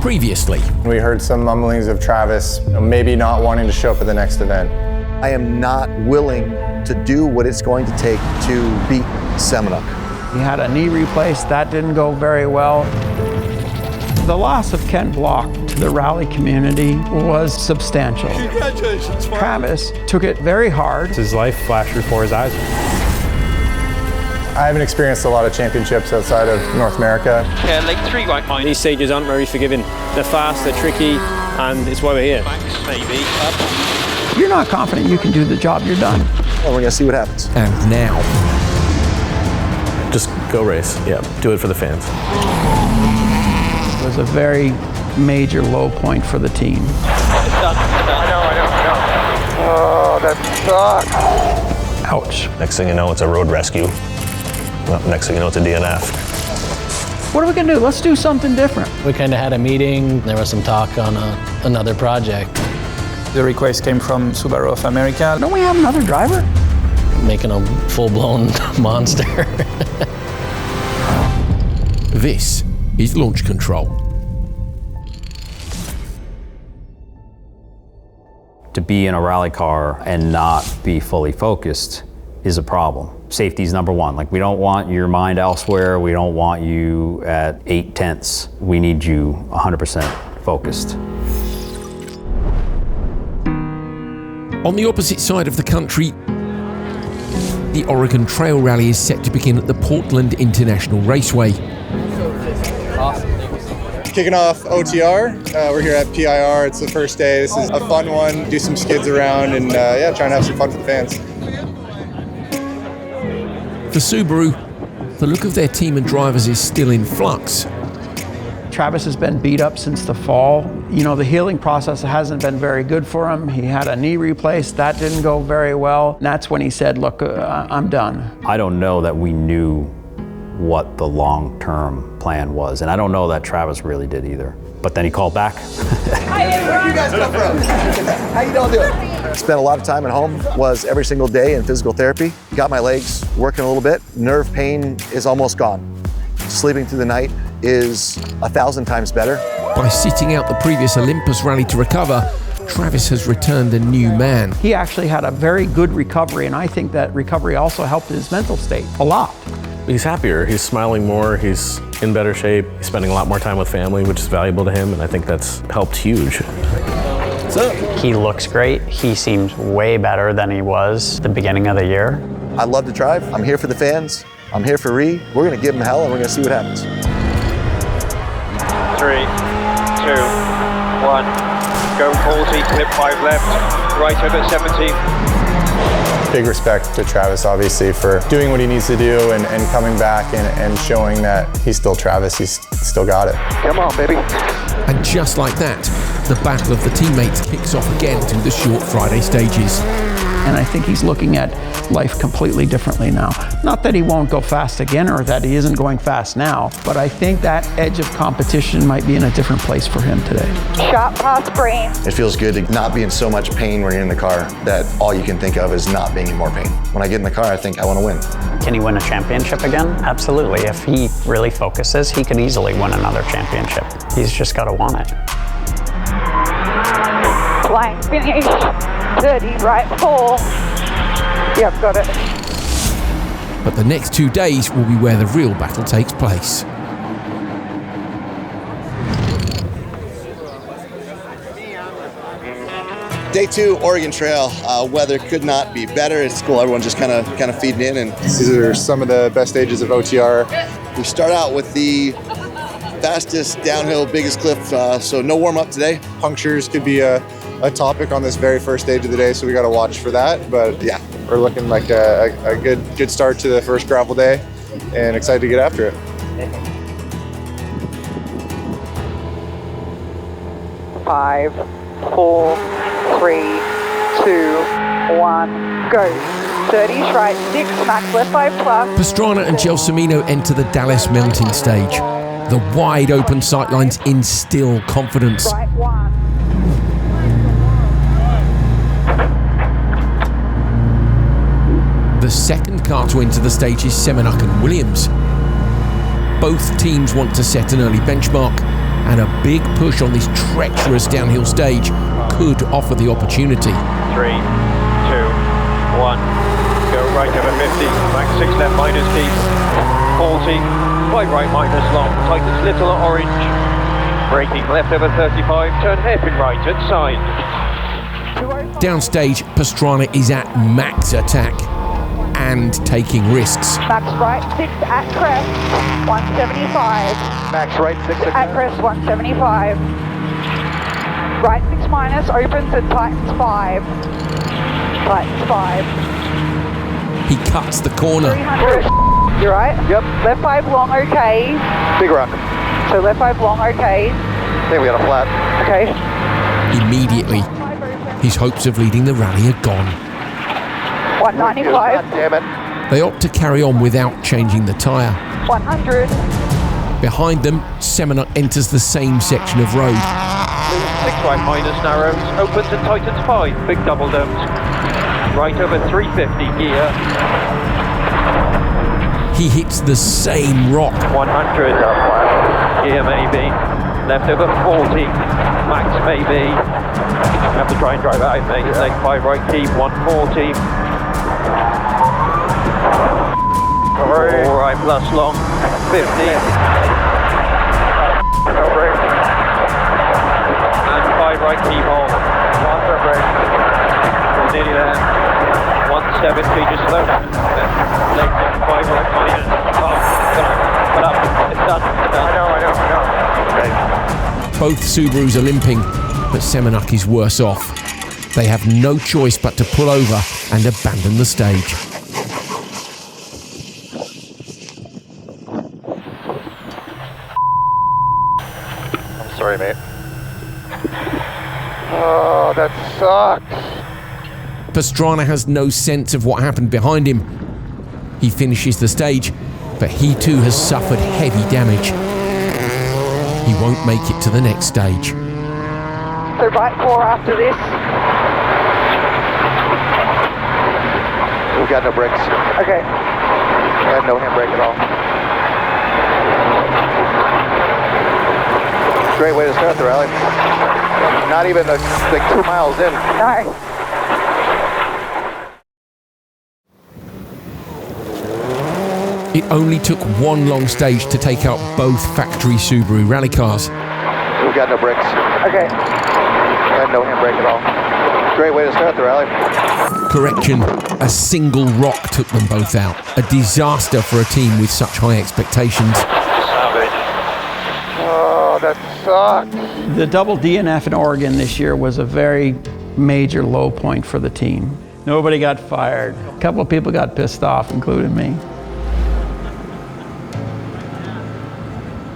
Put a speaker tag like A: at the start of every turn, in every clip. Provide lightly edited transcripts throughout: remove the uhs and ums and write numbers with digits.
A: previously.
B: We heard some mumblings of Travis maybe not wanting to show up at the next event.
C: I am not willing to do what it's going to take to beat Semenuk.
D: He had a knee replaced, that didn't go very well. The loss of Ken Block to the rally community was substantial.
E: Congratulations,
D: Travis took it very hard.
F: His life flashed before his eyes.
B: I haven't experienced a lot of championships outside of North America.
E: Yeah, like 3 right behind.
F: These stages aren't very forgiving. They're fast, they're tricky, and it's why we're here.
E: Max, maybe. Up.
D: If you're not confident you can do the job, you're done.
C: Well, we're gonna see what happens.
A: And now,
F: Just go race. Yeah, do it for the fans.
D: It was a very major low point for the team.
E: I know.
B: Oh, that sucks.
D: Ouch.
F: Next thing you know, it's a road rescue. Well, next thing you know, it's a DNF.
D: What are we gonna do? Let's do something different.
G: We kind of had a meeting. There was some talk on another project.
H: The request came from Subaru of America.
D: Don't we have another driver?
G: Making a full-blown monster.
A: this is Launch Control.
I: To be in a rally car and not be fully focused is a problem. Safety is number one. Like, we don't want your mind elsewhere. We don't want you at 8/10. We need you 100% focused.
A: On the opposite side of the country, the Oregon Trail Rally is set to begin at the Portland International Raceway.
B: Kicking off OTR. We're here at PIR. It's the first day. This is a fun one. Do some skids around and try and have some fun for the fans.
A: For Subaru, the look of their team and drivers is still in flux.
D: Travis has been beat up since the fall. You know, the healing process hasn't been very good for him. He had a knee replaced, that didn't go very well. And that's when he said, look, I'm done.
I: I don't know that we knew what the long-term plan was, and I don't know that Travis really did either. But then he called back.
C: Where you guys come from? How you doing? Spent a lot of time at home, was every single day in physical therapy. Got my legs working a little bit. Nerve pain is almost gone. Sleeping through the night is 1,000 times better.
A: By sitting out the previous Olympus rally to recover, Travis has returned a new man.
D: He actually had a very good recovery, and I think that recovery also helped his mental state a lot.
F: He's happier, he's smiling more, he's in better shape, he's spending a lot more time with family, which is valuable to him, and I think that's helped huge.
J: What's up? He looks great. He seems way better than he was at the beginning of the year.
C: I love to drive. I'm here for the fans. I'm here for Ree. We're gonna give him hell and we're gonna see what happens.
E: 3, 2, 1. Go 40, clip 5 left. Right over 70.
B: Big respect to Travis, obviously, for doing what he needs to do and coming back and showing that he's still Travis, he's still got it.
E: Come on, baby.
A: And just like that, the battle of the teammates kicks off again through the short Friday stages.
D: And I think he's looking at life completely differently now. Not that he won't go fast again or that he isn't going fast now, but I think that edge of competition might be in a different place for him today.
K: Shot past brain.
C: It feels good to not be in so much pain when you're in the car that all you can think of is not being in more pain. When I get in the car, I think I want to win.
J: Can he win a championship again? Absolutely. If he really focuses, he could easily win another championship. He's just got to want it.
K: Flying finish. 30, right 4. Yep, got it.
A: But the next 2 days will be where the real battle takes place.
C: Day 2, Oregon Trail. Weather could not be better. It's cool. Everyone's just kind of feeding in. And
B: These are some of the best stages of OTR.
C: we start out with the fastest downhill, biggest cliff. So no warm up today.
B: Punctures could be a topic on this very first stage of the day, so we got to watch for that. But yeah, we're looking like a good start to the first gravel day, and excited to get after it.
K: Five, 4, 3, 2, 1, go. 30's right, 6, max left 5 plus.
A: Pastrana and Semenuk enter the Dallas Mountain stage. The wide open sightlines instill confidence.
K: Right 1.
A: The second car to enter the stage is Semenuk and Williams. Both teams want to set an early benchmark, and a big push on this treacherous downhill stage could offer the opportunity.
E: 3, 2, 1. Go right over 50, back 6 left minus deep, 40, 5 right minus long, tightens little orange, braking left over 35, turn hairpin right at side.
A: Downstage, Pastrana is at max attack and taking risks.
K: Max right 6 at crest, 175.
C: Max right 6
K: At crest, 175. Right 6 minus, opens and tightens 5. Tightens 5.
A: He cuts the corner.
K: 300. You're right?
C: Yep.
K: Left 5 long, okay.
C: Big rock.
K: So left 5 long, okay.
C: I think we got a flat.
K: Okay.
A: Immediately, his hopes of leading the rally are gone.
K: 195.
C: God damn it.
A: They opt to carry on without changing the tyre.
K: 100.
A: Behind them, Semenuk enters the same section of road.
E: 6 right minus narrows, opens and tightens 5, big double domes. Right over 350 gear.
A: He hits the same rock.
E: 100. Gear maybe. Left over 40. Max maybe. Have to try and drive out, mate. Leg 5 right keep, 140. 4 right plus long, 50. No brake. And 5 right keep hold. One brake. We're nearly there. 170, just slow. Leg 5 right minus. Put up. It's done. I know.
C: Okay.
A: Both Subarus are limping, but Semenuk is worse off. They have no choice but to pull over and abandon the stage.
C: I'm sorry, mate. Oh, that sucks.
A: Pastrana has no sense of what happened behind him. He finishes the stage, but he too has suffered heavy damage. He won't make it to the next stage.
K: So right 4 after this.
C: We've got no brakes.
K: Okay.
C: I have no handbrake at all. Great way to start the rally. Not even like 2 miles in.
K: No.
A: It only took one long stage to take out both factory Subaru rally cars.
C: We've got no brakes.
K: Okay.
C: I have no handbrake at all. Great way to start the rally.
A: Correction, a single rock took them both out. A disaster for a team with such high expectations.
C: Oh, that sucks.
D: The double DNF in Oregon this year was a very major low point for the team. Nobody got fired. A couple of people got pissed off, including me.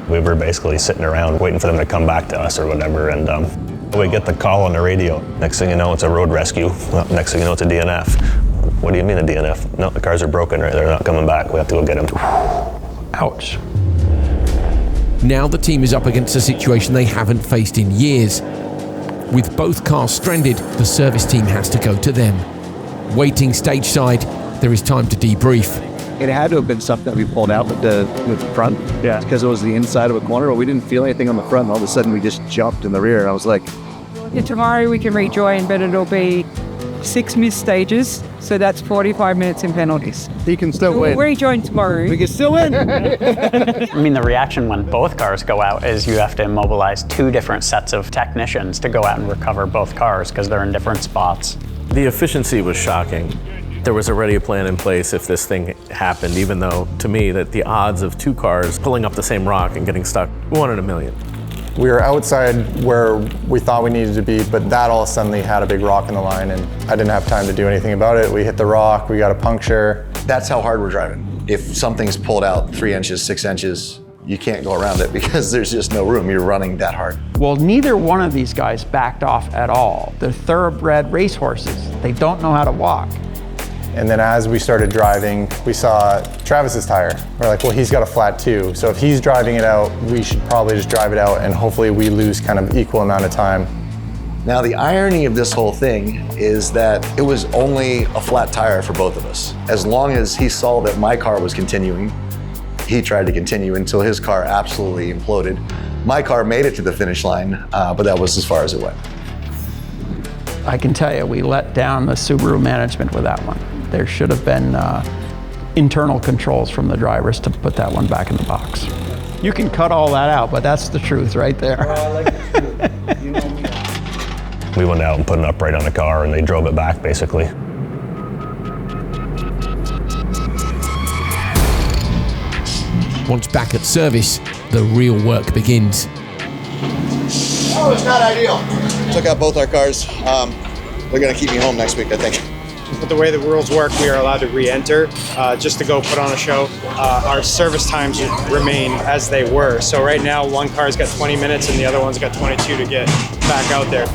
L: We were basically sitting around waiting for them to come back to us or whatever, and we get the call on the radio. Next thing you know, it's a road rescue. Well, next thing you know, it's a DNF. What do you mean a DNF? No, the cars are broken, right? They're not coming back. We have to go get them.
D: Ouch.
A: Now the team is up against a situation they haven't faced in years. With both cars stranded, the service team has to go to them. Waiting stage side, there is time to debrief.
M: It had to have been something that we pulled out with the front. Yeah. Because it was the inside of a corner, but we didn't feel anything on the front. And all of a sudden, we just jumped in the rear. And I was like,
N: yeah, tomorrow we can rejoin, but it'll be 6 missed stages. So that's 45 minutes in penalties.
M: He can still win.
N: We'll rejoin tomorrow.
M: We can still win.
J: I mean, the reaction when both cars go out is you have to mobilize 2 different sets of technicians to go out and recover both cars because they're in different spots.
F: The efficiency was shocking. There was already a plan in place if this thing happened, even though, to me, that the odds of 2 cars pulling up the same rock and getting stuck, 1 in a million.
B: We were outside where we thought we needed to be, but that all suddenly had a big rock in the line, and I didn't have time to do anything about it. We hit the rock, we got a puncture.
C: That's how hard we're driving. If something's pulled out 3 inches, 6 inches, you can't go around it because there's just no room. You're running that hard.
D: Well, neither one of these guys backed off at all. They're thoroughbred racehorses. They don't know how to walk.
B: And then as we started driving, we saw Travis's tire. We're like, well, he's got a flat too. So if he's driving it out, we should probably just drive it out and hopefully we lose kind of equal amount of time.
C: Now, the irony of this whole thing is that it was only a flat tire for both of us. As long as he saw that my car was continuing, He tried to continue until his car absolutely imploded. My car made it to the finish line, but that was as far as it went.
D: I can tell you, we let down the Subaru management with that one. There should have been internal controls from the drivers to put that one back in the box. You can cut all that out, but that's the truth right there.
L: Well, I like the truth. You know me. We went out and put an upright on the car and they drove it back basically.
A: Once back at service, the real work begins.
C: Oh, it's not ideal. Took out both our cars. They're gonna keep me home next week, I think.
O: With the way the rules work, we are allowed to re-enter just to go put on a show. Our service times remain as they were. So right now, one car's got 20 minutes and the other one's got 22 to get back out there.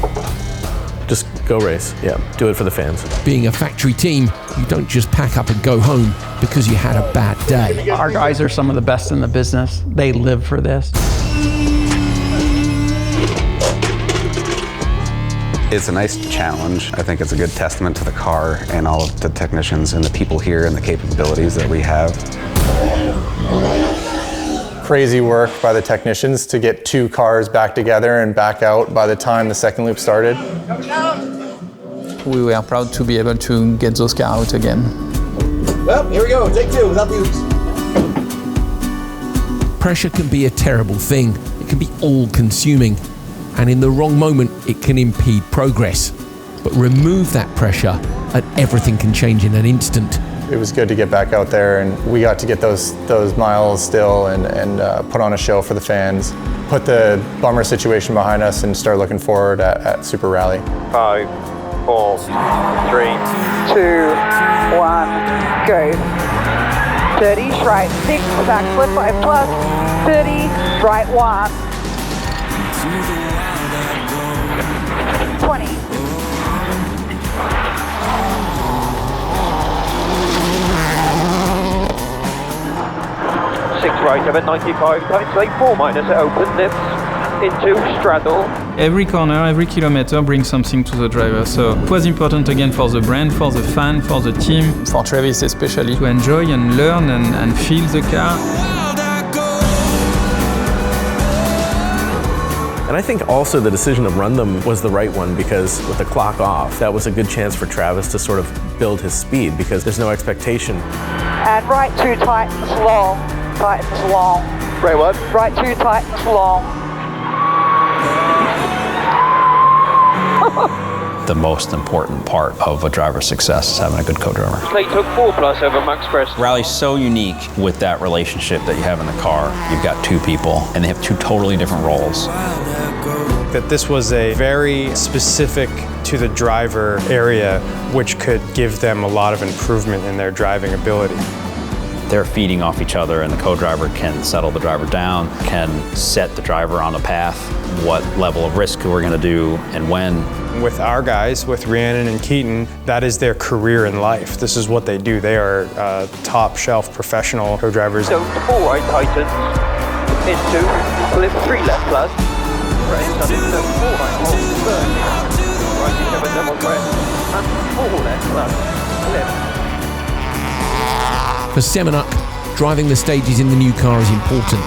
F: Just go race. Yeah, do it for the fans.
A: Being a factory team, you don't just pack up and go home because you had a bad day.
D: Our guys are some of the best in the business. They live for this.
P: It's a nice challenge. I think it's a good testament to the car and all of the technicians and the people here and the capabilities that we have.
B: Crazy work by the technicians to get 2 cars back together and back out by the time the second loop started.
H: We were proud to be able to get those cars out again.
C: Well, here we go, take 2 without loops.
A: Pressure can be a terrible thing. It can be all-consuming. And in the wrong moment, it can impede progress. But remove that pressure and everything can change in an instant.
B: It was good to get back out there and we got to get those miles still and put on a show for the fans. Put the bummer situation behind us and start looking forward at Super Rally.
E: 5, 4, 3, 2, 1,
K: go. 30, right 6, back flip 5 plus, 30, right 1. 20.
E: 6 right over 95, times lane 4 minus at open dips, into straddle.
H: Every corner, every kilometer brings something to the driver. So it was important again for the brand, for the fan, for the team, for Travis especially, to enjoy and learn and feel the car.
F: And I think also the decision to run them was the right one because with the clock off, that was a good chance for Travis to sort of build his speed because there's no expectation.
K: And right 2 tightens long, tightens long.
B: Right what?
K: Right 2 tightens long.
I: The most important part of a driver's success is having a good co-driver.
E: They took 4 plus over Max Press.
I: Rally's so unique with that relationship that you have in the car. You've got 2 people and they have 2 totally different roles.
O: That this was a very specific to the driver area, which could give them a lot of improvement in their driving ability.
I: They're feeding off each other and the co-driver can settle the driver down, can set the driver on a path, what level of risk we're gonna do and when.
O: With our guys, with Rhiannon and Keaton, that is their career in life. This is what they do. They are top shelf professional co-drivers.
E: So 4 right tightens, into, flip 3 left plus, right 4 right hold, right 7 double press, and 4 left plus, flip.
A: For Semenuk, driving the stages in the new car is important.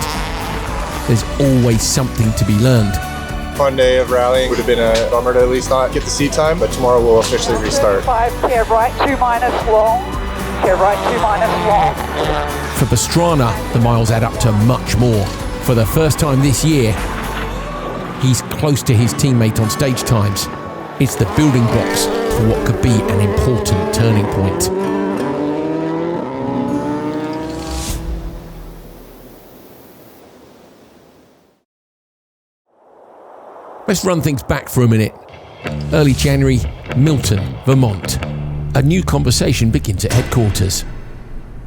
A: There's always something to be learned.
B: Fun day of rallying. Would have been a bummer to at least not get the seat time, but tomorrow we'll officially restart.
K: 5, care right 2 minus long, care right 2 minus long.
A: For Pastrana, the miles add up to much more. For the first time this year, he's close to his teammate on stage times. It's the building blocks for what could be an important turning point. Let's run things back for a minute. Early January, Milton, Vermont. A new conversation begins at headquarters.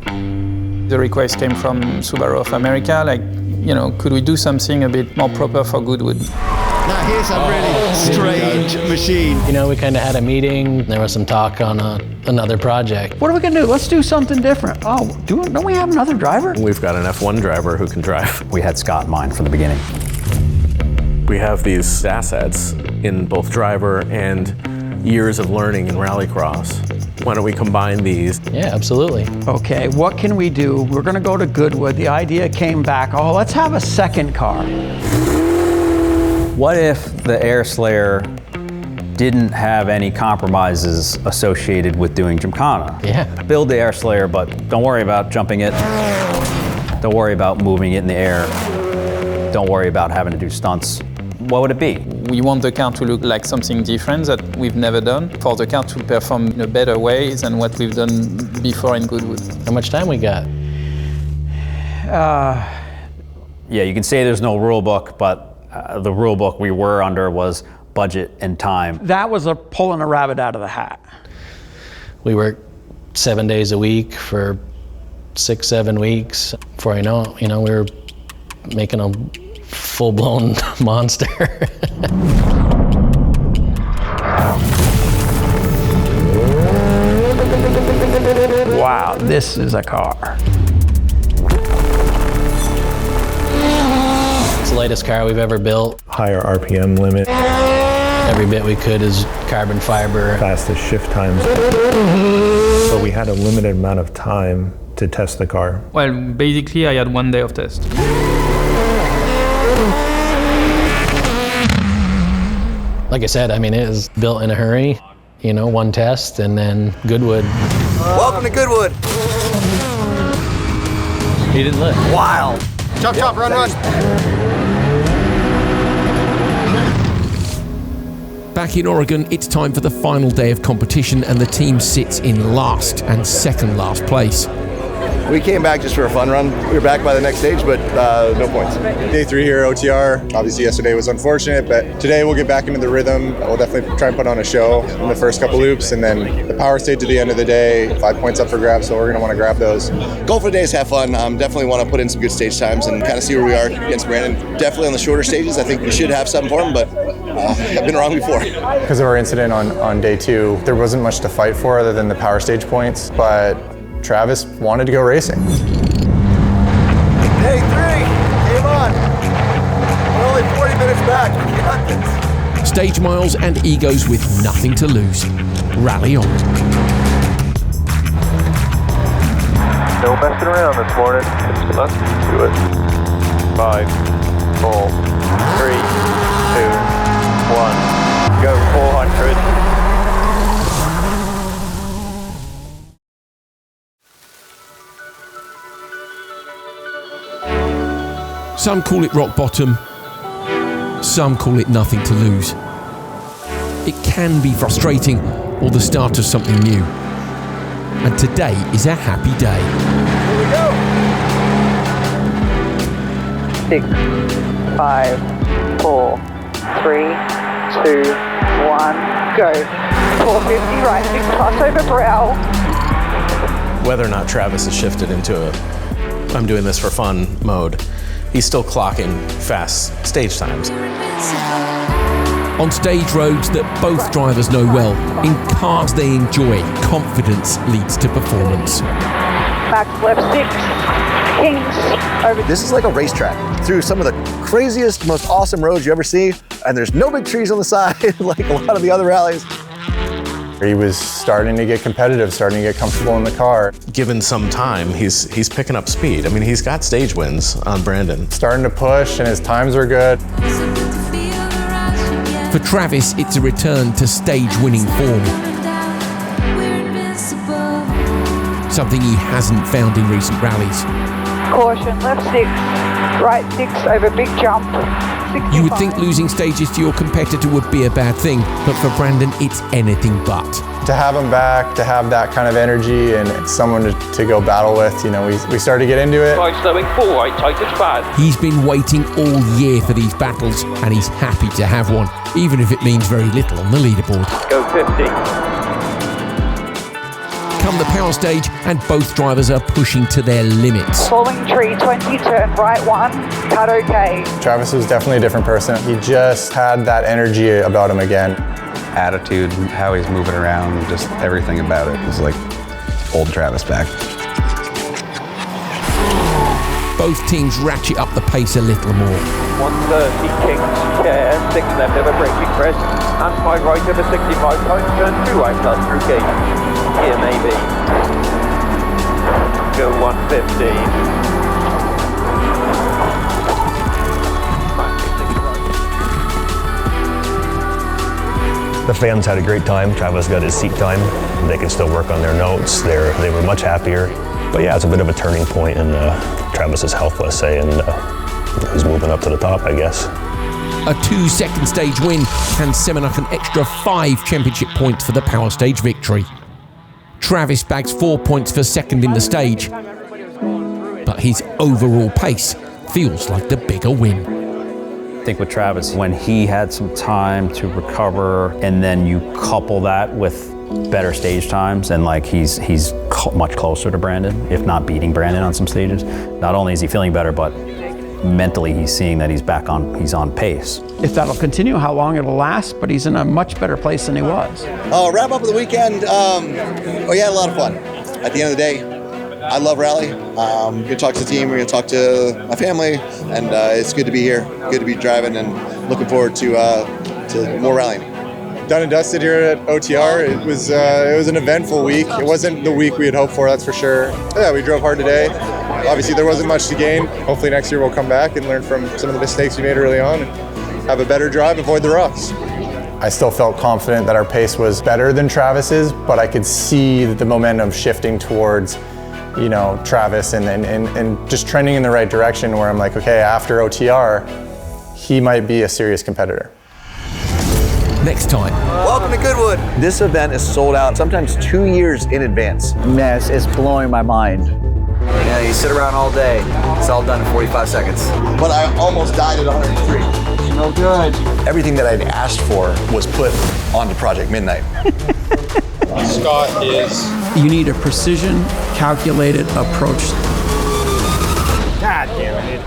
H: The request came from Subaru of America, like, you know, could we do something a bit more proper for Goodwood?
Q: Now here's a really strange machine.
G: You know, we kind of had a meeting. There was some talk on another project.
D: What are we gonna do? Let's do something different. Oh, don't we have another driver?
F: We've got an F1 driver who can drive.
I: We had Scott in mind from the beginning.
F: We have these assets in both driver and years of learning in rallycross Why don't we combine these?
G: Yeah, absolutely.
D: Okay, what can we do? We're gonna go to Goodwood. The idea came back, oh, let's have a second car.
I: What if the Airslayer didn't have any compromises associated with doing Gymkhana?
G: Yeah.
I: Build the Airslayer, but don't worry about jumping it. Don't worry about moving it in the air. Don't worry about having to do stunts. What would it be?
H: We want the car to look like something different that we've never done, for the car to perform in a better way than what we've done before in Goodwood.
G: How much time we got?
I: Yeah, you can say there's no rule book, but the rule book we were under was budget and time.
D: That was pulling a rabbit out of the hat.
G: We worked 7 days a week for 6-7 weeks. Before I know it, we were making a full-blown monster.
D: Wow, this is a car.
G: It's the lightest car we've ever built.
L: Higher RPM limit.
G: Every bit we could is carbon fiber.
L: Fastest shift times. But we had a limited amount of time to test the car.
H: Well, basically, I had 1 day of test.
G: Like I said, it was built in a hurry. One test and then Goodwood.
C: Welcome to Goodwood.
G: He didn't live.
C: Wild.
B: Chop, chop, run, run.
A: Back in Oregon, it's time for the final day of competition, and the team sits in last and second last place.
C: We came back just for a fun run. We were back by the next stage, but no points.
B: Day 3 here, OTR. Obviously yesterday was unfortunate, but today we'll get back into the rhythm. We'll definitely try and put on a show in the first couple loops, and then the power stage at the end of the day, 5 points up for grabs, so we're gonna wanna grab those.
C: Goal for the day is have fun. Definitely want to put in some good stage times and kind of see where we are against Brandon. Definitely on the shorter stages, I think we should have something for him, but I've been wrong before.
B: Because of our incident on day 2, there wasn't much to fight for other than the power stage points, but Travis wanted to go racing.
C: Day 3, game on. We're only 40 minutes back. We got this.
A: Stage miles and egos with nothing to lose. Rally on.
E: No messing around this morning. Let's do it. 5, 4, 3, 2, 1. Go 400.
A: Some call it rock bottom, some call it nothing to lose. It can be frustrating or the start of something new. And today is a happy day.
C: Here we go.
K: 6, 5, 4, 3, 2, 1, go. 450 right, 6 plus over brow.
F: Whether or not Travis has shifted into a I'm doing this for fun mode, he's still clocking fast stage times.
A: On stage roads that both drivers know well, in cars they enjoy, confidence leads to performance.
K: Max left 6, Kings over.
C: This is like a racetrack through some of the craziest, most awesome roads you ever see, and there's no big trees on the side like a lot of the other rallies.
B: He was starting to get competitive, starting to get comfortable in the car.
F: Given some time, he's picking up speed. He's got stage wins on Brandon.
B: Starting to push, and his times are good.
A: For Travis, it's a return to stage-winning form. Something he hasn't found in recent rallies.
K: Caution, left 6, right 6 over big jump. 65.
A: You would think losing stages to your competitor would be a bad thing, but for Brandon, it's anything but.
B: To have him back, to have that kind of energy and someone to go battle with, we started to get into it.
E: Right, slowing 4 right, tightest bad.
A: He's been waiting all year for these battles, and he's happy to have one, even if it means very little on the leaderboard.
E: Go 50.
A: Come the power stage, and both drivers are pushing to their limits.
K: Falling tree, 20, turn right 1, cut okay.
B: Travis was definitely a different person. He just had that energy about him again.
P: Attitude, how he's moving around, just everything about it is like old Travis back.
A: Both teams ratchet up the pace a little more.
E: 130 Kings, care, 6 left over braking press, and 5 right over 65 times, turn 2 right plus through gate. Here maybe. Go 150.
L: The fans had a great time. Travis got his seat time. They can still work on their notes. They were much happier. But yeah, it's a bit of a turning point in Travis's health, let's say, and he's moving up to the top, I guess.
A: A 2-second stage win hands Semenuk an extra 5 championship points for the power stage victory. Travis bags 4 points for second in the stage, but his overall pace feels like the bigger win.
I: I think with Travis, when he had some time to recover, and then you couple that with better stage times, and like he's much closer to Brandon, if not beating Brandon on some stages. Not only is he feeling better, but mentally he's seeing that he's on pace.
D: If that'll continue, how long it'll last, but he's in a much better place than he was.
C: Wrap up of the weekend. We had a lot of fun. At the end of the day, I love rally. We're gonna talk to the team, we're gonna talk to my family, and it's good to be here. Good to be driving, and looking forward to more rallying.
B: Done and dusted here at OTR. It was an eventful week. It wasn't the week we had hoped for, that's for sure. Yeah, we drove hard today. Obviously there wasn't much to gain. Hopefully next year we'll come back and learn from some of the mistakes we made early on and have a better drive, avoid the rocks. I still felt confident that our pace was better than Travis's, but I could see the momentum shifting towards Travis and just trending in the right direction, where I'm like, okay, after OTR, he might be a serious competitor.
A: Next time.
C: Welcome to Goodwood. This event is sold out sometimes 2 years in advance.
M: Man, it's blowing my mind.
C: Yeah, you sit around all day. It's all done in 45 seconds. But I almost died at 103.
M: No good.
C: Everything that I'd asked for was put onto Project Midnight.
O: Scott is...
D: You need a precision, calculated approach.
L: God damn it.